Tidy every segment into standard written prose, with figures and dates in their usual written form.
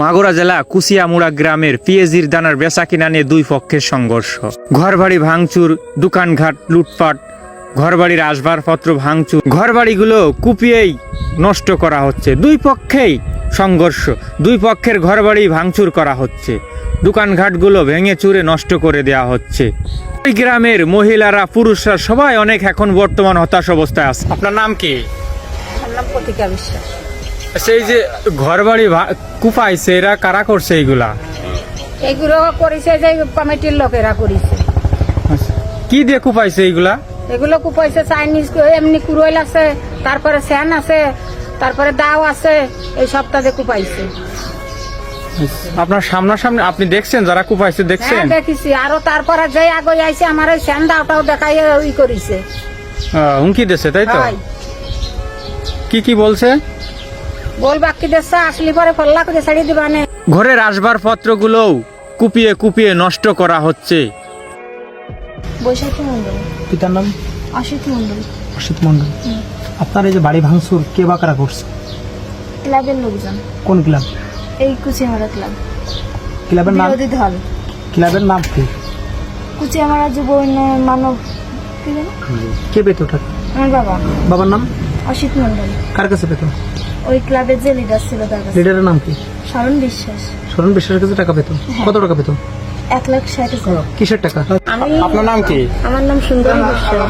মাগুরা জেলা কুচিয়ামুড়া গ্রামের পিএজির দানার বেচাকিনা নিয়ে দুই পক্ষের সংঘর্ষ। ঘরবাড়ি ভাঙচুর, দোকানঘাট লুটপাট, ঘরবাড়ির আসবাবপত্র ভাঙচুর, ঘরবাড়িগুলো কুপিয়েই নষ্ট করা হচ্ছে। দুই পক্ষেই সংঘর্ষ, দুই পক্ষের ঘরবাড়ি ভাঙচুর করা হচ্ছে, দোকানঘাটগুলো ভেঙে চুরে নষ্ট করে দেওয়া হচ্ছে। ওই গ্রামের মহিলারা পুরুষরা সবাই অনেক এখন বর্তমান হতাশ অবস্থায় আছে। আপনার নাম কি? আমার নাম প্রতিকা বিশ্বাস। সেই যে ঘরবাড়ি কুপাইছে, এরা কারা করছে এইগুলা? এগুলো করেছে যে কমিটির লোকেরা করেছে। কি দিয়ে কুপাইছে এইগুলা? এগুলো কুপাইছে চাইনিজ, এমনি কুরইল আছে, তারপরে স্যান আছে, তারপরে দাও আছে, এই সপ্তাহে কুপাইছে। আপনার সামনাসামনি আপনি দেখছেন যারা কুপাইছে? দেখছেন? হ্যাঁ দেখেছি। আরো তারপরে যে আগে আইছে আমার এই স্যান দাওটাও দেখাই ওই করেছে, হুমকি দিচ্ছে, তাই তো? হয়। কি কি বলছে? বল বাকি দেশে আসলি পরে ফল্লা করে ছাড়িয়ে দিবানে। ঘরের আসবাবপত্রগুলোও কুপিয়ে কুপিয়ে নষ্ট করা হচ্ছে। বৈশাখী মন্ডল। পিতার নাম? অসিত মন্ডল। অসিত মন্ডল। আপনার এই যে বাড়ি ভাঙচুর কে বা কারা করছে? ক্লাবের লোকজন। কোন ক্লাব? এই কুচিয়ামারা ক্লাব। ক্লাবের নাম? বিরোধী দল। ক্লাবের নাম কি? কুচিয়ামারা যুব উন্নয়ন মানব। কি জানো? কে পেত ওটা? আমার বাবা। বাবার নাম? অসিত মন্ডল। কার কাছে পেত? ওই ক্লাবের যে লিডার ছিল তার কাছে। লিডারের নাম কি? শরণ বিশ্বাস। শরণ বিশ্বাসের কাছে টাকা পেত? কত টাকা পেত? 1,60,000। কিসের টাকা? আপনার নাম কি? আমার নাম সুন্দরী বিশ্বাস।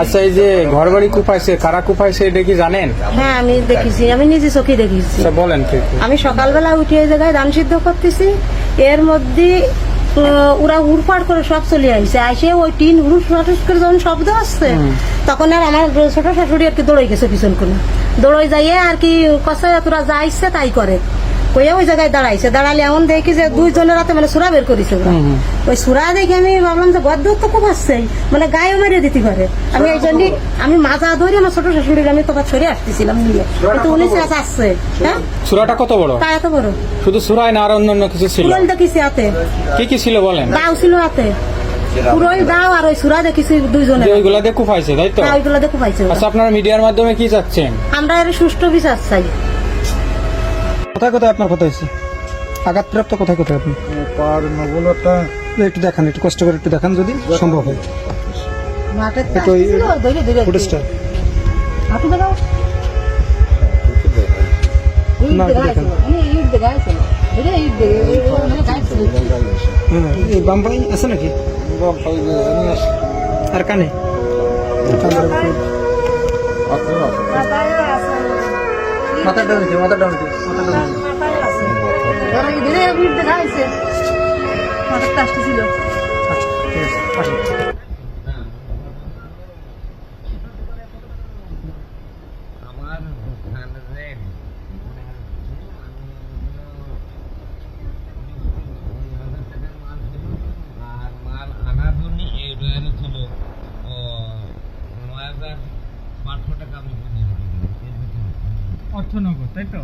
আচ্ছা, এই যে ঘরবাড়ি কুপাইছে, কারা কুপাইছে এটা কি জানেন? হ্যাঁ আমি দেখেছি, আমি নিজে চোখে দেখেছি। আচ্ছা, বলেন কি? আমি সকালবেলা উঠে এই জায়গায় ধান সিদ্ধ করতেছি, এর মধ্যে ওরা উড়পাড় করে সব চলে আসছে। আসে ওই টিন হুড়ুস ফাটুস করে যখন শব্দ আসছে, তখন আর আমার ছোট শাশুড়ি আর কি দৌড়ে গেছে পিছন করে। দৌড়ে যাইয়ে আর কি কষায় তোরা যা ইচ্ছে তাই করে কইয়া ওই জায়গায় দাঁড়াইছে। দাঁড়ালে এমন দেখি যে দুইজনের হাতে মানে সুরা বের করেছে ওরা। ওই সুরা দেখে আমি ভাবলাম যে গদ্য তো খুব আসছেই, মানে গায়ে মেরে দিতে পারে। আমি এই জন্যই আমি মাজা ধরে আমার ছোট শাশুড়ির আমি তোমার ছড়ে আসতেছিলাম নিয়ে, কিন্তু উনি আসছে। হ্যাঁ, সূরাটা কত বড়? তা এত বড়? শুধু সূরাই না আর অন্যান্য কিছু ছিল? ফুল দেখেছি হাতে। কি কি ছিল বলেন? দাও ছিল হাতে, পুরোই দাও আর ওই সুরা দেখেছি দুইজনে। ওইগুলা দিয়ে কুপাইছে, তাই তো? ওইগুলো দেখো পাইছে। আচ্ছা, আপনারা মিডিয়ার মাধ্যমে কি চাচ্ছেন? আমরা এর সুষ্ঠু বিচার চাই। কোথায় কোথায় আপনার কথা হয়েছে? আঘাতপ্রাপ্ত কোথায় কোথায় আপনি? একটু দেখান, একটু কষ্ট করে একটু দেখান যদি সম্ভব হয়। একটু ওই ফুটেজটা না, একটু দেখান। এই বাম্পাই আছে নাকি? আর কানে? মাথাটা নিতে, মাথাটা নিতে, মাথাটা নিতে। আচ্ছা, ঠিক আছে, আসুন। অর্থনগর, তাই তো?